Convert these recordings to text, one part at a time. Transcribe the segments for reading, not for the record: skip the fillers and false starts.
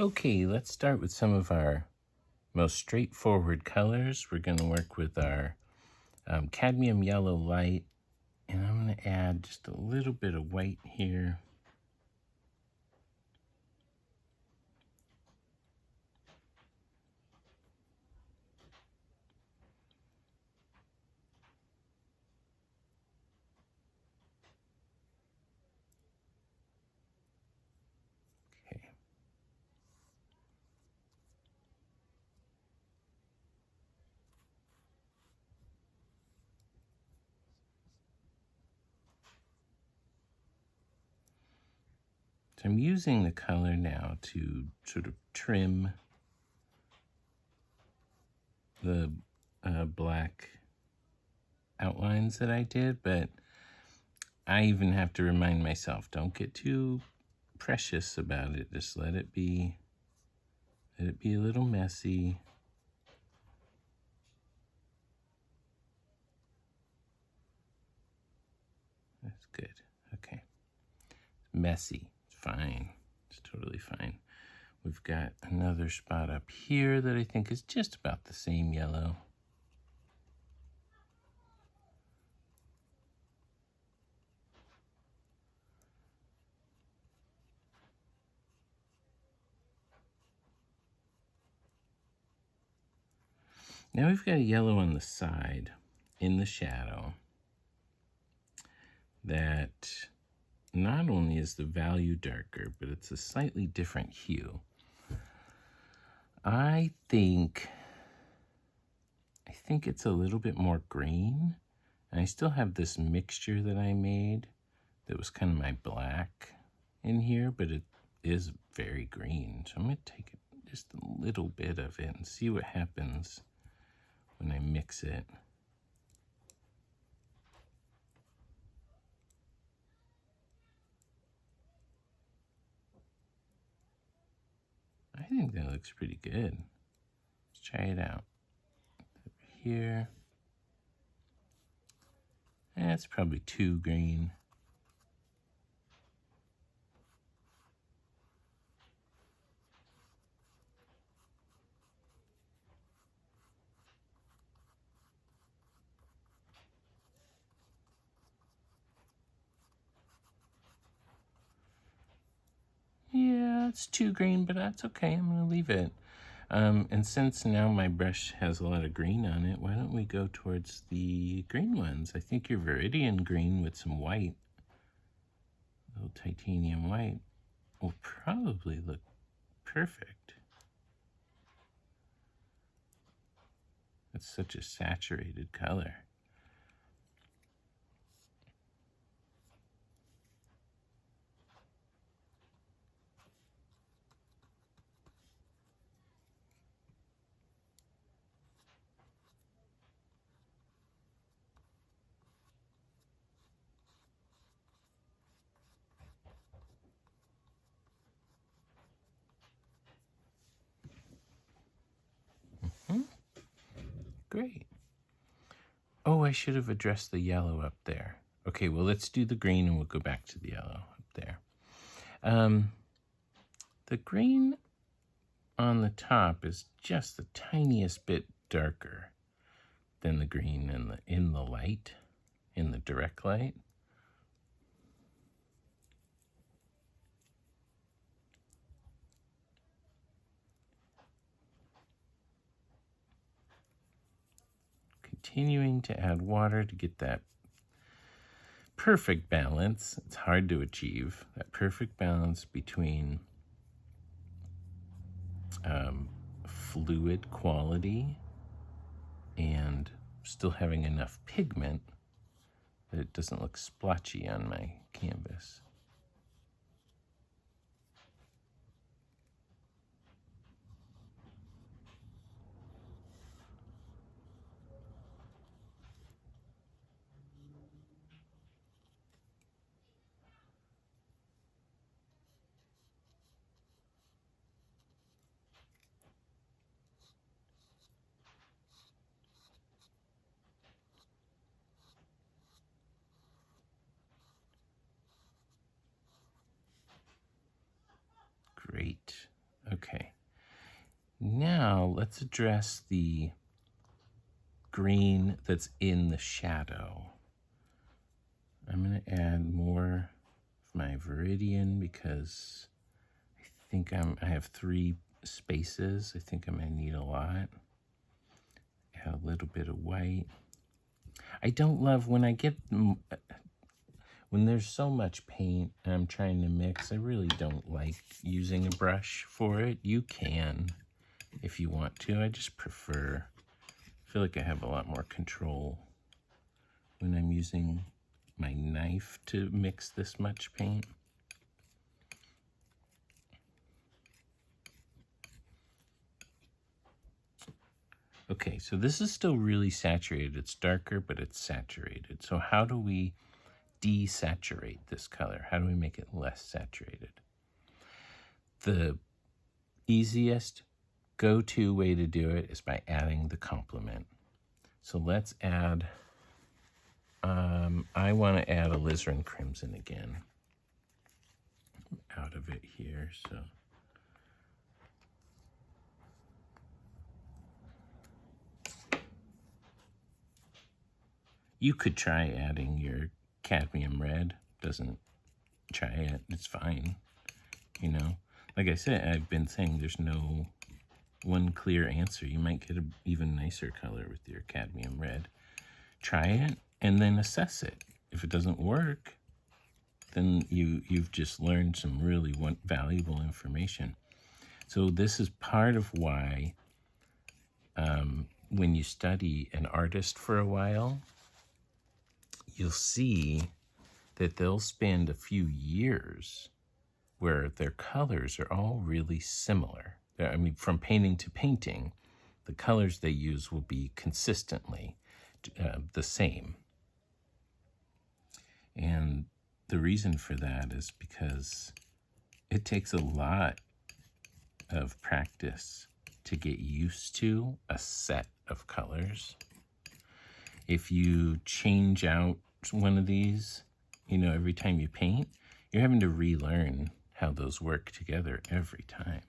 Okay, let's start with some of our most straightforward colors. We're going to work with our cadmium yellow light, and I'm going to add just a little bit of white here. Okay. So I'm using the color now to sort of trim the black outlines that I did, but I even have to remind myself, don't get too precious about it. Just let it be a little messy. That's good. Okay. Messy. It's fine. It's totally fine. We've got another spot up here that I think is just about the same yellow. Now we've got a yellow on the side in the shadow that not only is the value darker, but it's a slightly different hue. I think it's a little bit more green. And I still have this mixture that I made that was kind of my black in here, but it is very green. So I'm going to take just a little bit of it and see what happens when I mix it. I think that looks pretty good. Let's try it out. Over here. That's probably too green. Yeah, it's too green, but that's okay. I'm going to leave it. And since now my brush has a lot of green on it, why don't we go towards the green ones? I think your Viridian green with some white, a little titanium white, will probably look perfect. It's such a saturated color. Great. Oh, I should have addressed the yellow up there. Okay, well, let's do the green and we'll go back to the yellow up there. The green on the top is just the tiniest bit darker than the green in the light, in the direct light. Continuing to add water to get that perfect balance. It's hard to achieve that perfect balance between fluid quality and still having enough pigment that it doesn't look splotchy on my canvas. Okay. Now let's address the green that's in the shadow. I'm going to add more of my Viridian because I think I have 3 spaces. I think I'm going to need a lot. Add a little bit of white. I don't love when there's so much paint and I'm trying to mix. I really don't like using a brush for it. You can if you want to. I just prefer, I feel like I have a lot more control when I'm using my knife to mix this much paint. Okay, so this is still really saturated. It's darker, but it's saturated. So how do we desaturate this color? How do we make it less saturated? The easiest go-to way to do it is by adding the complement. So let's add, I want to add alizarin crimson again out of it here. So you could try adding your cadmium red. Doesn't, try it, it's fine. You know, like I said, I've been saying there's no one clear answer. You might get an even nicer color with your cadmium red. Try it and then assess it. If it doesn't work, then you've just learned some really valuable information. So this is part of why when you study an artist for a while, you'll see that they'll spend a few years where their colors are all really similar. I mean, from painting to painting, the colors they use will be consistently the same. And the reason for that is because it takes a lot of practice to get used to a set of colors. If you change out one of these, you know, every time you paint, you're having to relearn how those work together every time.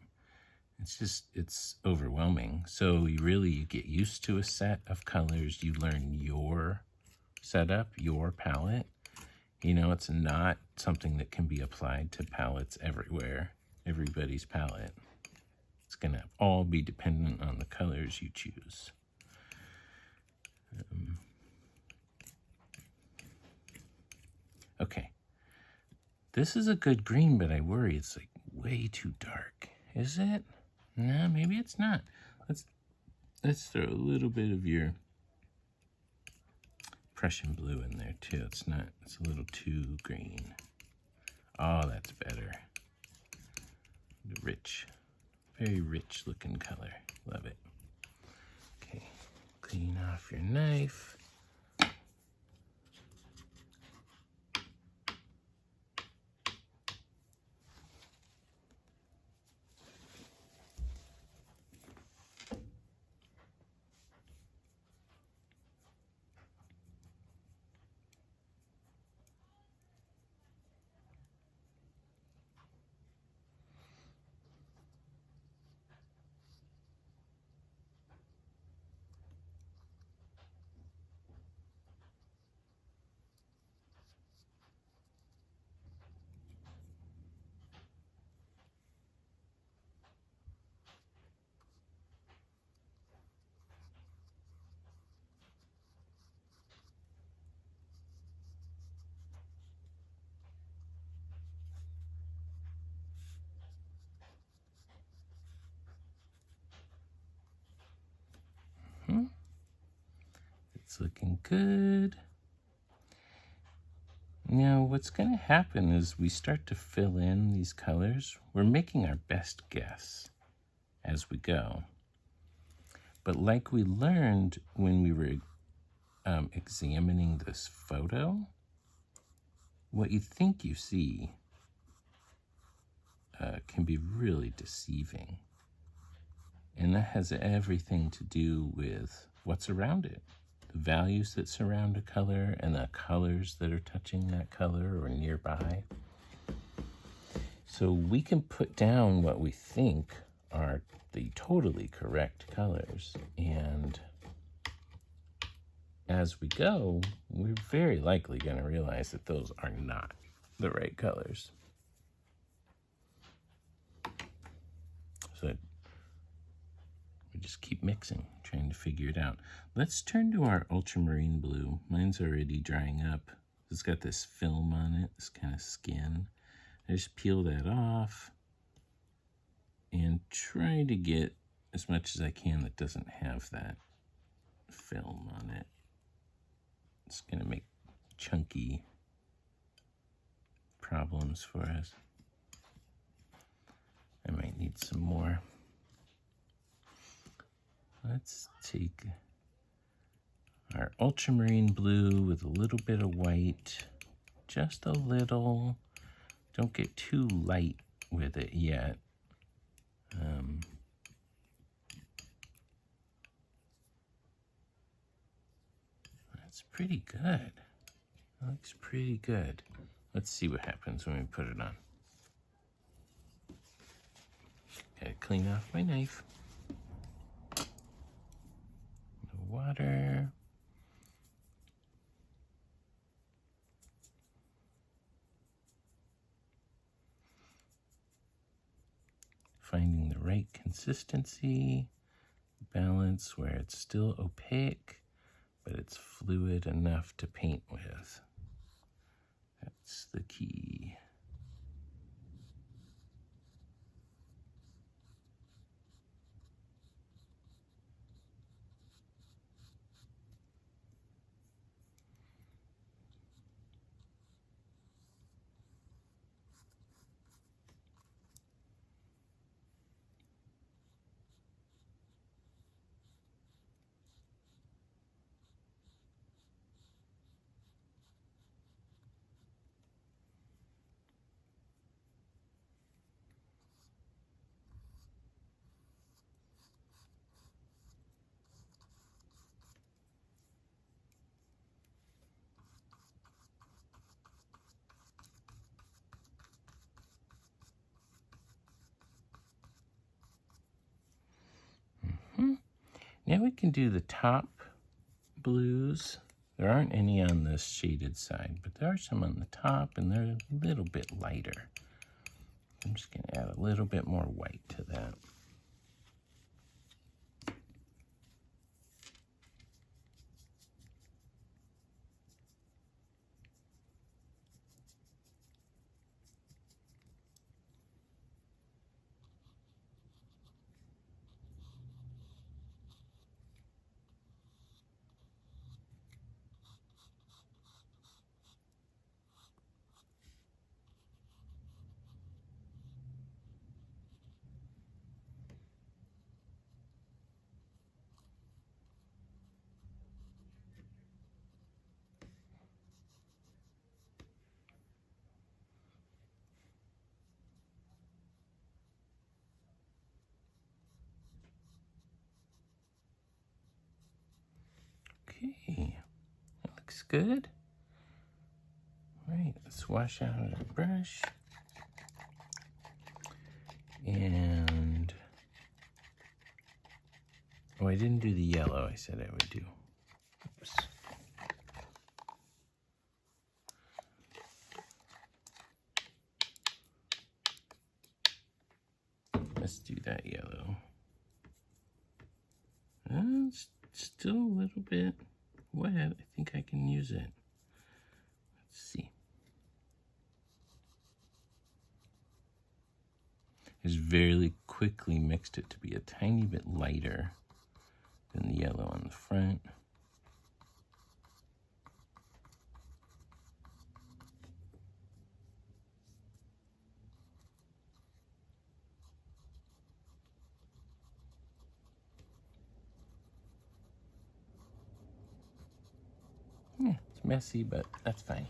It's overwhelming. So you get used to a set of colors. You learn your setup, your palette. You know, it's not something that can be applied to palettes everywhere, everybody's palette. It's going to all be dependent on the colors you choose. Okay. This is a good green, but I worry it's like way too dark. Is it? No, maybe it's not. Let's throw a little bit of your Prussian blue in there too. It's a little too green. Oh, that's better. Rich, very rich looking color. Love it. Okay, clean off your knife. It's looking good. Now, what's going to happen is we start to fill in these colors. We're making our best guess as we go. But like we learned when we were examining this photo, what you think you see can be really deceiving. And that has everything to do with what's around it. The values that surround a color and the colors that are touching that color or nearby. So we can put down what we think are the totally correct colors. And as we go, we're very likely going to realize that those are not the right colors. So we just keep mixing, trying to figure it out. Let's turn to our ultramarine blue. Mine's already drying up. It's got this film on it, this kind of skin. I just peel that off and try to get as much as I can that doesn't have that film on it. It's going to make chunky problems for us. I might need some more. Let's take our ultramarine blue with a little bit of white, just a little. Don't get too light with it yet. That's pretty good. That looks pretty good. Let's see what happens when we put it on. Gotta clean off my knife. The water. Finding the right consistency, balance where it's still opaque, but it's fluid enough to paint with. That's the key. Now we can do the top blues. There aren't any on this shaded side, but there are some on the top, and they're a little bit lighter. I'm just going to add a little bit more white to that. Okay, that looks good. All right, let's wash out our brush. And, oh, I didn't do the yellow I said I would do. Oops. Let's do that yellow. It's still a little bit wet. I think I can use it. Let's see. I just very quickly mixed it to be a tiny bit lighter than the yellow on the front. Yeah, it's messy, but that's fine.